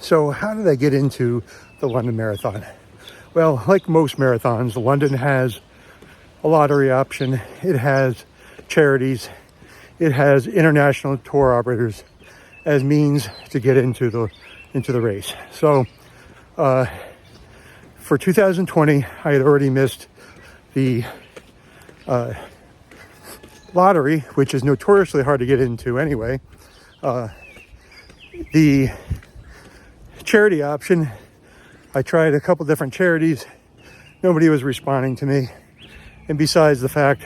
So how did I get into the London Marathon? Well, like most marathons, London has a lottery option. It has charities. It has international tour operators as means to get into the race. So for 2020, I had already missed the lottery, which is notoriously hard to get into anyway. The charity option, I tried a couple different charities. Nobody was responding to me. And besides the fact,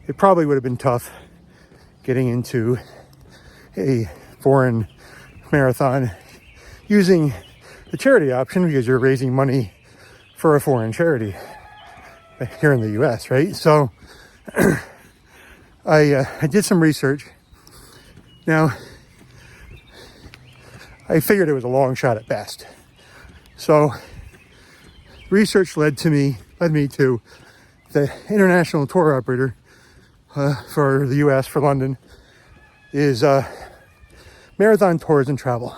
it probably would have been tough getting into a foreign marathon using the charity option, because you're raising money for a foreign charity here in the US, right? So I did some research. Now, I figured it was a long shot at best. So research led me to the international tour operator for the US, for London, is Marathon Tours and Travel.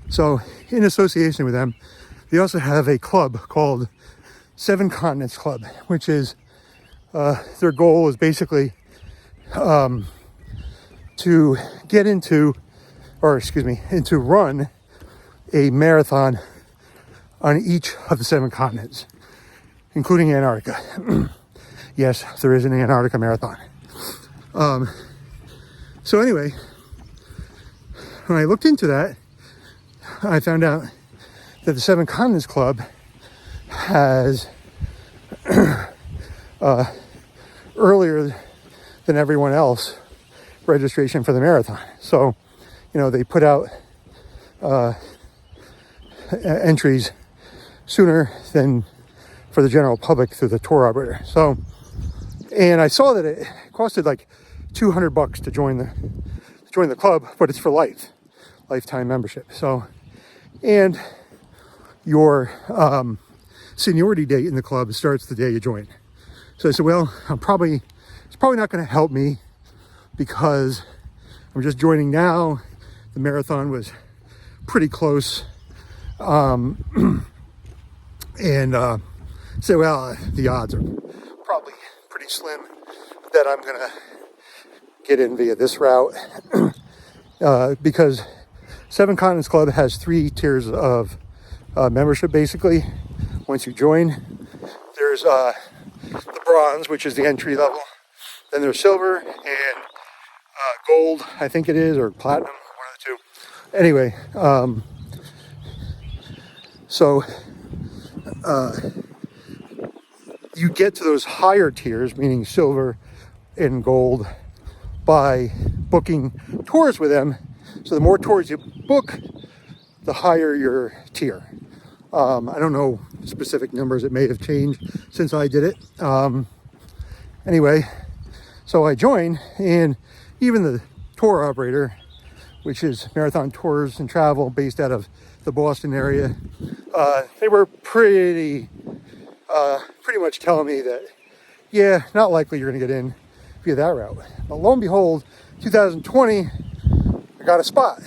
So in association with them, they also have a club called Seven Continents Club, which is their goal is basically to get into, and to run a marathon on each of the 7 continents, including Antarctica. Yes, there is an Antarctica marathon. So anyway, when I looked into that, I found out that the 7 Continents Club has earlier than everyone else registration for the marathon. So, they put out entries sooner than for the general public through the tour operator. So, and I saw that it costed like $200 to join the club, but it's for lifetime membership. So, and your seniority date in the club starts the day you join. So I said, well, it's probably not going to help me because I'm just joining now. The marathon was pretty close. And so, well, the odds are probably pretty slim that I'm going to get in via this route because 7 Continents Club has 3 tiers of membership, basically. Once you join, there's the bronze, which is the entry level. Then there's silver and gold, I think it is, or platinum, one of the two. Anyway, so you get to those higher tiers, meaning silver and gold, by booking tours with them. So the more tours you book, the higher your tier. I don't know specific numbers. It may have changed since I did it. Anyway, so I joined, and even the tour operator, which is Marathon Tours and Travel, based out of the Boston area, they were pretty much telling me that, yeah, not likely you're going to get in via that route. But lo and behold, 2020, I got a spot.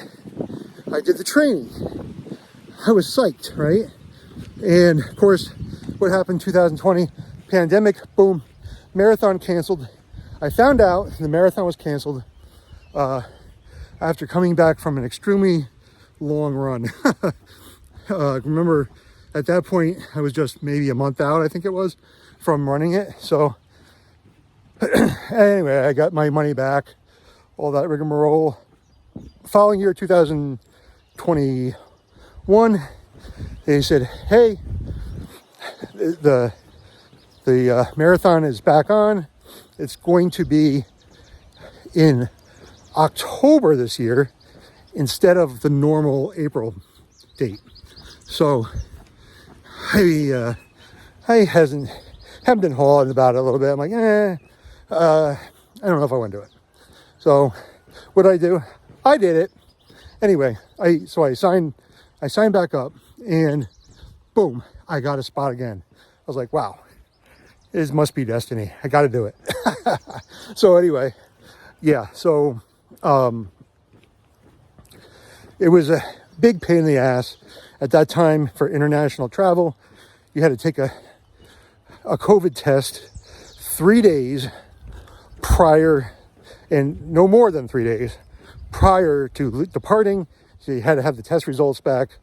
I did the training. I was psyched, right? And of course, what happened 2020? Pandemic, boom, marathon canceled. I found out the marathon was canceled after coming back from an extremely long run. Remember, at that point, I was just maybe a month out, I think it was, from running it. So anyway, I got my money back, all that rigmarole. Following year, 2021, they said, hey, the marathon is back on. It's going to be in October this year instead of the normal April date. So I haven't been hawing about it a little bit. I'm like, I don't know if I want to do it. So what did I do? I did it. Anyway, I signed back up, and boom, I got a spot again. I was like, wow, this must be destiny. I got to do it. So anyway, yeah, so it was big pain in the ass. At that time, for international travel, you had to take a COVID test 3 days prior, and no more than 3 days prior to departing. So you had to have the test results back.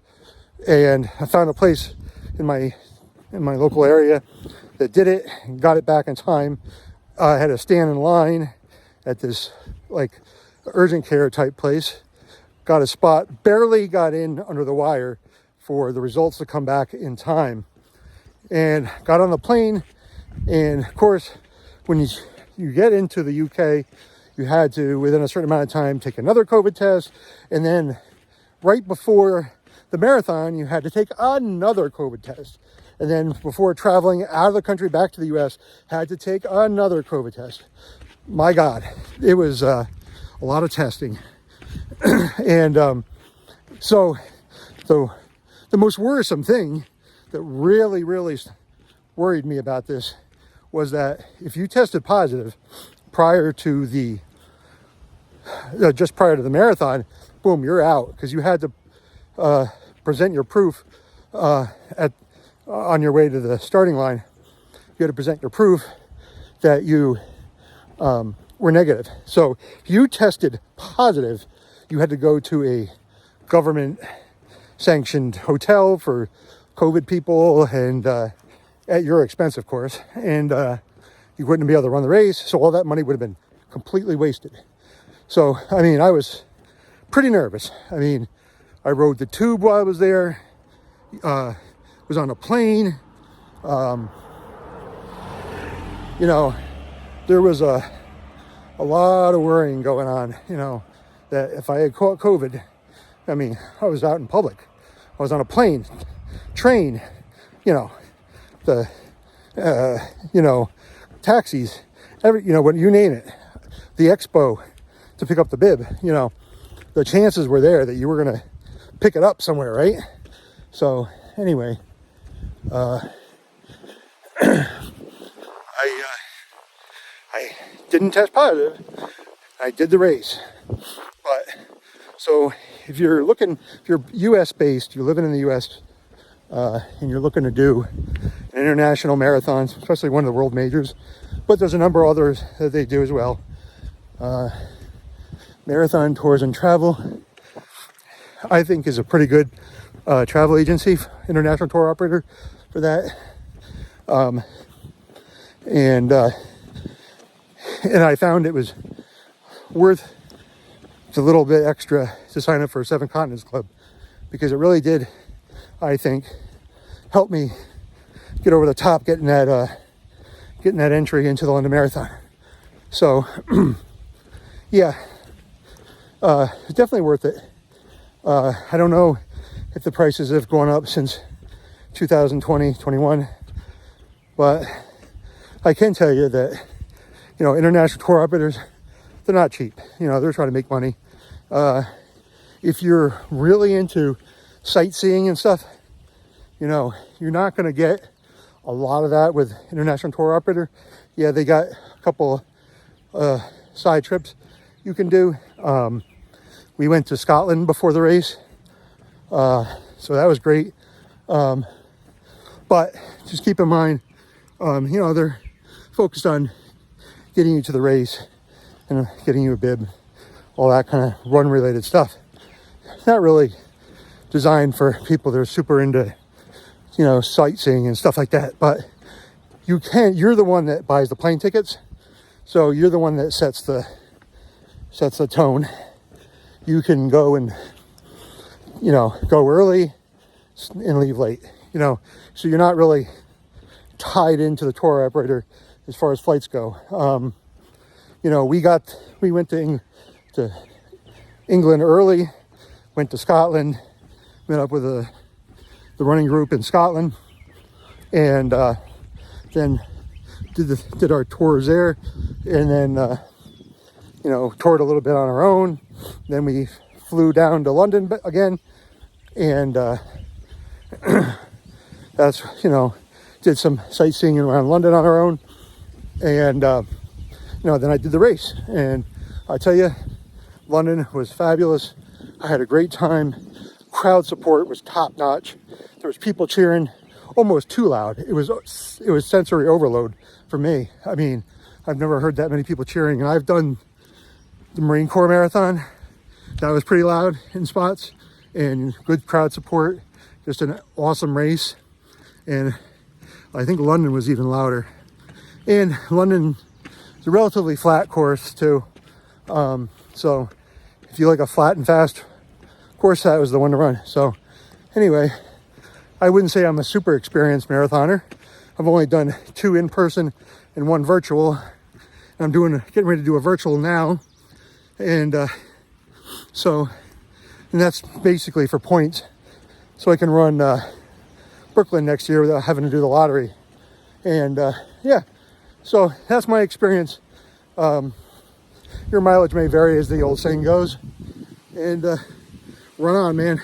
And I found a place in my local area that did it and got it back in time. I had to stand in line at this like urgent care type place. Got a spot, barely got in under the wire for the results to come back in time. And got on the plane. And of course, when you get into the UK, you had to, within a certain amount of time, take another COVID test. And then right before the marathon, you had to take another COVID test. And then before traveling out of the country back to the US, had to take another COVID test. My God, it was a lot of testing. And so the most worrisome thing that really, really worried me about this was that if you tested positive prior to the just prior to the marathon, boom, you're out, because you had to present your proof on your way to the starting line. You had to present your proof that you were negative. So if you tested positive, you had to go to a government sanctioned hotel for COVID people, and at your expense, of course, and you wouldn't be able to run the race. So all that money would have been completely wasted. So, I mean, I was pretty nervous. I mean, I rode the tube while I was there, was on a plane. There was a lot of worrying going on, that if I had caught COVID, I mean, I was out in public. I was on a plane, train, taxis, when you name it, the expo to pick up the bib, the chances were there that you were going to pick it up somewhere, right? So anyway, I didn't test positive. I did the race. But so if you're US based, you're living in the US, and you're looking to do an international marathon, especially one of the world majors, but there's a number of others that they do as well. Marathon Tours and Travel, I think, is a pretty good travel agency, international tour operator for that. And I found it was worth a little bit extra to sign up for a Seven Continents Club, because it really did, I think, help me get over the top, getting that entry into the London Marathon. So yeah, it's definitely worth it. I don't know if the prices have gone up since 2020, 21, but I can tell you that, international tour operators, they're not cheap. They're trying to make money. If you're really into sightseeing and stuff, you're not going to get a lot of that with international tour operator. Yeah, they got a couple side trips you can do. We went to Scotland before the race, so that was great. But just keep in mind, they're focused on getting you to the race and getting you a bib, all that kind of run-related stuff. It's not really designed for people that are super into, sightseeing and stuff like that. But you're the one that buys the plane tickets, so you're the one that sets the tone. You can go and, go early and leave late, so you're not really tied into the tour operator as far as flights go. We went to England early, went to Scotland, met up with the running group in Scotland, and then did our tours there, and then toured a little bit on our own. Then we flew down to London again, and that's did some sightseeing around London on our own, and then I did the race. And I tell you, London was fabulous. I had a great time. crowd support was top notch. There was people cheering almost too loud. It was sensory overload for me. I mean, I've never heard that many people cheering, and I've done the Marine Corps Marathon. That was pretty loud in spots, and good crowd support. Just an awesome race. And I think London was even louder. And London is a relatively flat course too. So if you like a flat and fast course, that was the one to run. So anyway, I wouldn't say I'm a super experienced marathoner. I've only done 2 in person and 1 virtual. I'm getting ready to do a virtual now. And and that's basically for points. So I can run Brooklyn next year without having to do the lottery. And yeah, so that's my experience. Your mileage may vary, as the old saying goes. And run on, man.